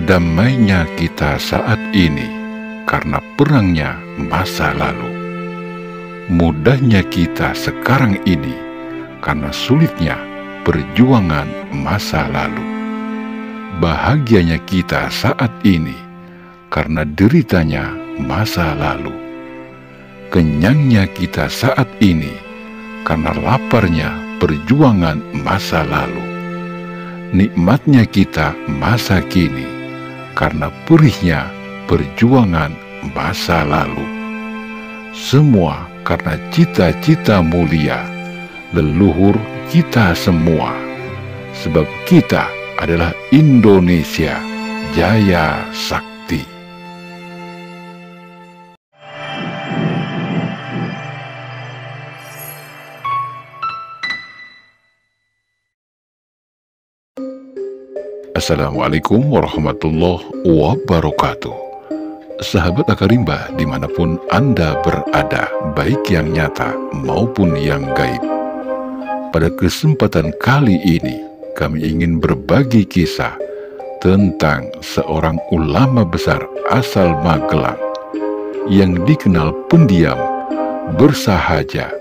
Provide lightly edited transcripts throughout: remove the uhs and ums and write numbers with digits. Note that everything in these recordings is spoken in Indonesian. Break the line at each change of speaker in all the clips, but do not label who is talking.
Damainya kita saat ini karena perangnya masa lalu. Mudahnya kita sekarang ini karena sulitnya perjuangan masa lalu. Bahagianya kita saat ini karena deritanya masa lalu. Kenyangnya kita saat ini karena laparnya perjuangan masa lalu. Nikmatnya kita masa kini karena perihnya perjuangan masa lalu. Semua karena cita-cita mulia leluhur kita semua. Sebab kita adalah Indonesia Jaya Sakti. Assalamualaikum warahmatullahi wabarakatuh. Sahabat Akarimba dimanapun Anda berada, baik yang nyata maupun yang gaib. Pada kesempatan kali ini, kami ingin berbagi kisah tentang seorang ulama besar asal Magelang yang dikenal pendiam, bersahaja,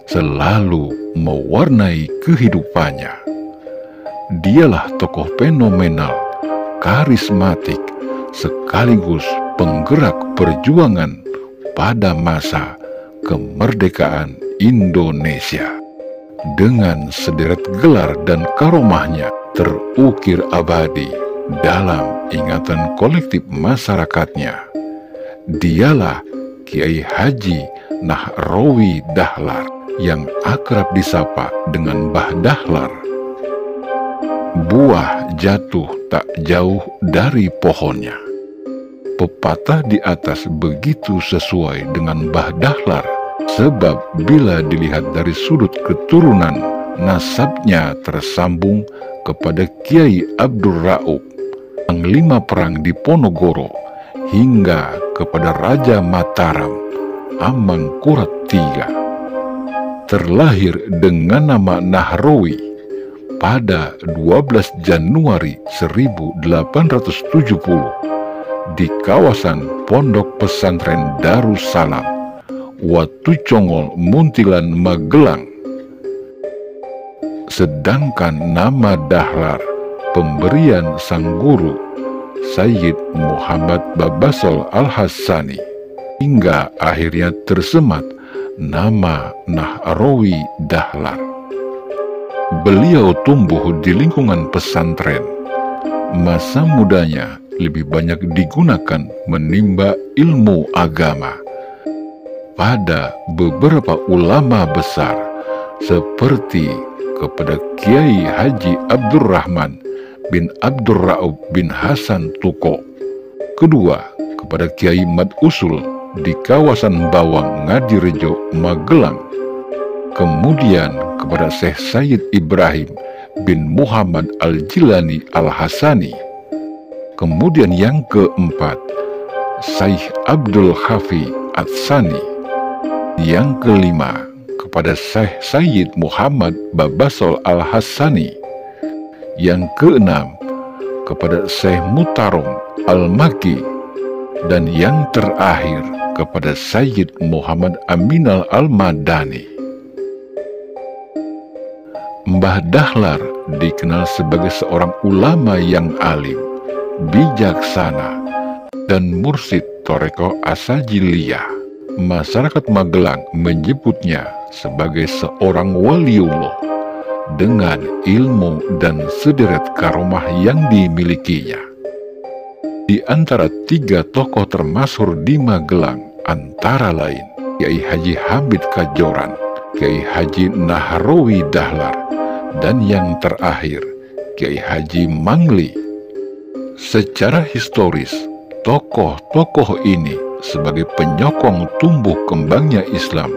selalu mewarnai kehidupannya. Dialah tokoh fenomenal, karismatik, sekaligus penggerak perjuangan pada masa kemerdekaan Indonesia. Dengan sederet gelar dan karomahnya terukir abadi dalam ingatan kolektif masyarakatnya. Dialah Kiai Haji Nahrawi Dahlar yang akrab disapa dengan Mbah Dahlar. Buah jatuh tak jauh dari pohonnya. Pepatah di atas begitu sesuai dengan Mbah Dahlar, sebab bila dilihat dari sudut keturunan, nasabnya tersambung kepada Kiai Abdur Raub, Panglima Perang di Ponorogo, hingga kepada Raja Mataram, Amangkurat III. Terlahir dengan nama Nahrawi pada 12 Januari 1870 di kawasan Pondok Pesantren Darussalam, Watu Congol, Muntilan, Magelang. Sedangkan nama Dahlar pemberian sang guru Sayyid Muhammad Babasol Al-Hassani, hingga akhirnya tersemat nama Nahrawi Dahlar. Beliau tumbuh di lingkungan pesantren. Masa mudanya lebih banyak digunakan menimba ilmu agama pada beberapa ulama besar seperti kepada Kiai Haji Abdurrahman bin Abdur Raub bin Hasan Tuko. Kedua, kepada Kiai Mad Usul di kawasan Bawang, Ngadirejo, Magelang. Kemudian kepada Syekh Sayyid Ibrahim bin Muhammad Al-Jilani Al-Hasani. Kemudian yang keempat, Syekh Abdul Khafi Atsani. Yang kelima, kepada Syekh Sayyid Muhammad Babasol Al-Hassani. Yang keenam, kepada Syekh Mutarom Al-Maki. Dan yang terakhir, kepada Sayyid Muhammad Aminal Al-Madani. Mbah Dahlar dikenal sebagai seorang ulama yang alim, bijaksana, dan mursyid Thoreko Asajiliyah. Masyarakat Magelang menyebutnya sebagai seorang waliullah dengan ilmu dan sederet karomah yang dimilikinya. Di antara tiga tokoh termasyhur di Magelang antara lain Kiai Haji Hamid Kajoran, Kiai Haji Nahrawi Dahlar, dan yang terakhir Kiai Haji Mangli. Secara historis, tokoh-tokoh ini sebagai penyokong tumbuh kembangnya Islam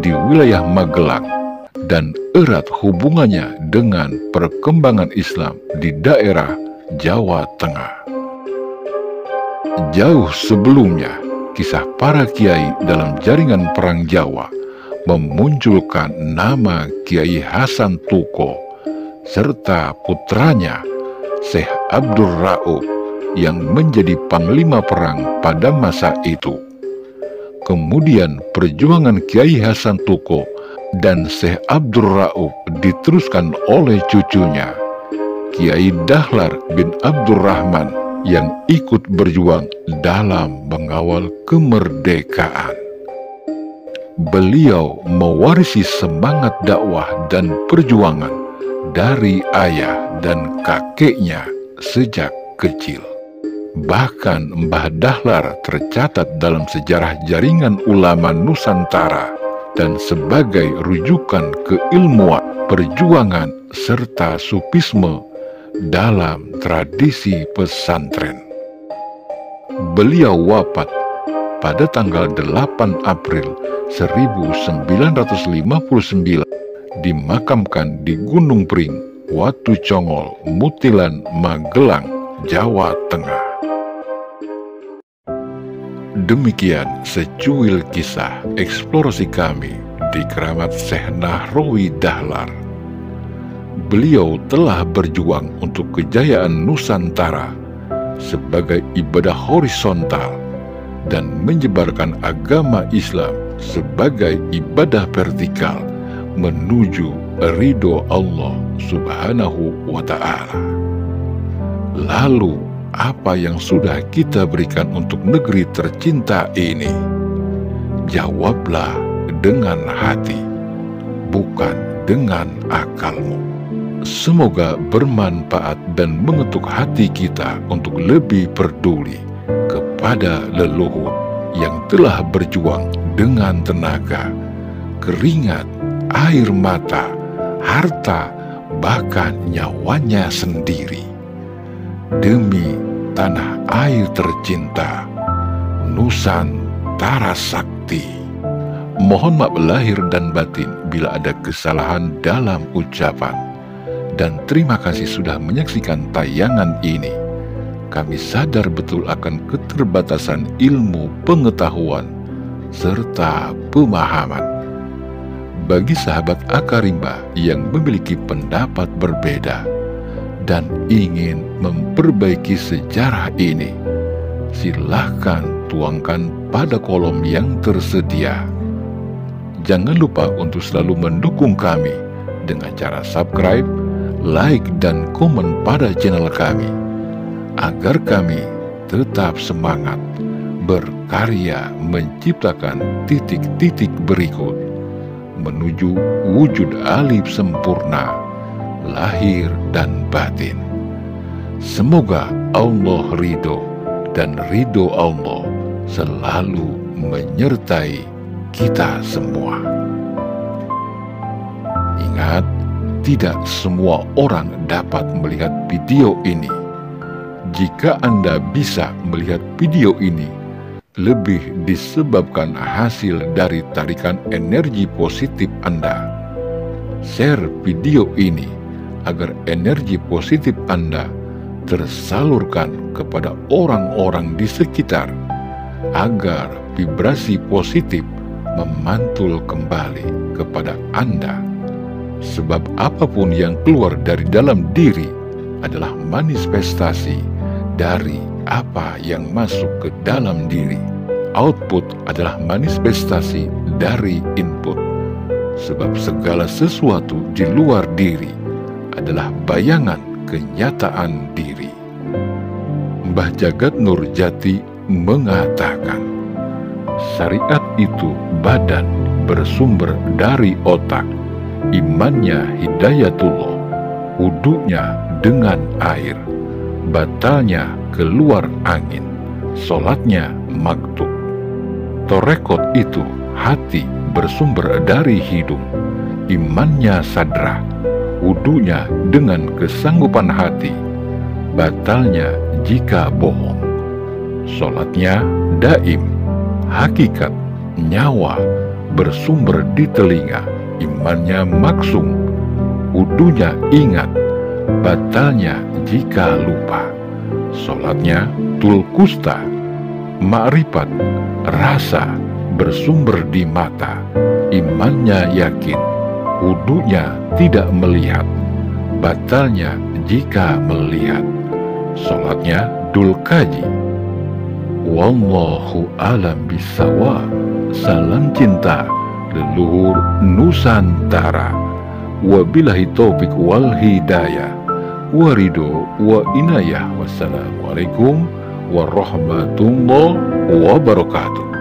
di wilayah Magelang dan erat hubungannya dengan perkembangan Islam di daerah Jawa Tengah. Jauh sebelumnya, kisah para kiai dalam jaringan Perang Jawa memunculkan nama Kiai Hasan Tuko serta putranya Syekh Abdur Raub yang menjadi panglima perang pada masa itu. Kemudian perjuangan Kiai Hasan Tuko dan Syekh Abdul Rauf diteruskan oleh cucunya, Kiai Dahlar bin Abdurrahman, yang ikut berjuang dalam mengawal kemerdekaan. Beliau mewarisi semangat dakwah dan perjuangan dari ayah dan kakeknya sejak kecil. Bahkan Mbah Dahlar tercatat dalam sejarah jaringan ulama Nusantara dan sebagai rujukan keilmuan, perjuangan, serta sufisme dalam tradisi pesantren. Beliau wafat pada tanggal 8 April 1959, dimakamkan di Gunung Pring, Watu Congol, Mutilan, Magelang, Jawa Tengah. Demikian secuil kisah eksplorasi kami di keramat Syekh Nahrawi Dahlar. Beliau telah berjuang untuk kejayaan Nusantara sebagai ibadah horizontal dan menyebarkan agama Islam sebagai ibadah vertikal menuju ridho Allah Subhanahu wa Ta'ala. Lalu, apa yang sudah kita berikan untuk negeri tercinta ini? Jawablah dengan hati, bukan dengan akalmu. Semoga bermanfaat dan mengetuk hati kita untuk lebih peduli kepada leluhur yang telah berjuang dengan tenaga, keringat, air mata, harta, bahkan nyawanya sendiri, demi tanah air tercinta, Nusantara Sakti. Mohon maaf lahir dan batin bila ada kesalahan dalam ucapan, dan terima kasih sudah menyaksikan tayangan ini. Kami sadar betul akan keterbatasan ilmu pengetahuan serta pemahaman. Bagi sahabat Akarimba yang memiliki pendapat berbeda dan ingin memperbaiki sejarah ini, silahkan tuangkan pada kolom yang tersedia. Jangan lupa untuk selalu mendukung kami dengan cara subscribe, like, dan komen pada channel kami, agar kami tetap semangat berkarya menciptakan titik-titik berikut menuju wujud alif sempurna, lahir dan batin. Semoga Allah ridho dan ridho Allah selalu menyertai kita semua. Ingat, tidak semua orang dapat melihat video ini. Jika Anda bisa melihat video ini, lebih disebabkan hasil dari tarikan energi positif Anda. Share video ini agar energi positif Anda tersalurkan kepada orang-orang di sekitar, agar vibrasi positif memantul kembali kepada Anda. Sebab apapun yang keluar dari dalam diri adalah manifestasi dari apa yang masuk ke dalam diri. Output adalah manifestasi dari input. Sebab segala sesuatu di luar diri adalah bayangan kenyataan diri. Mbah Jagat Nurjati mengatakan, syariat itu badan bersumber dari otak, imannya hidayatullah, wudunya dengan air, batalnya keluar angin, sholatnya maktub. Torekot itu hati bersumber dari hidung, imannya sadrah, wudunya dengan kesanggupan hati, batalnya jika bohong. Sholatnya daim, hakikat nyawa bersumber di telinga, imannya maksum, wudunya ingat, batalnya jika lupa. Sholatnya tulkusta, ma'rifat rasa bersumber di mata, imannya yakin, wudunya tidak melihat, batalnya jika melihat. Sholatnya Dul Kaji. Wallahu alam bisawab. Salam cinta leluhur Nusantara. Wabillahi taufik wal hidayah, warido wa inayah. Wassalamualaikum warahmatullahi wabarakatuh.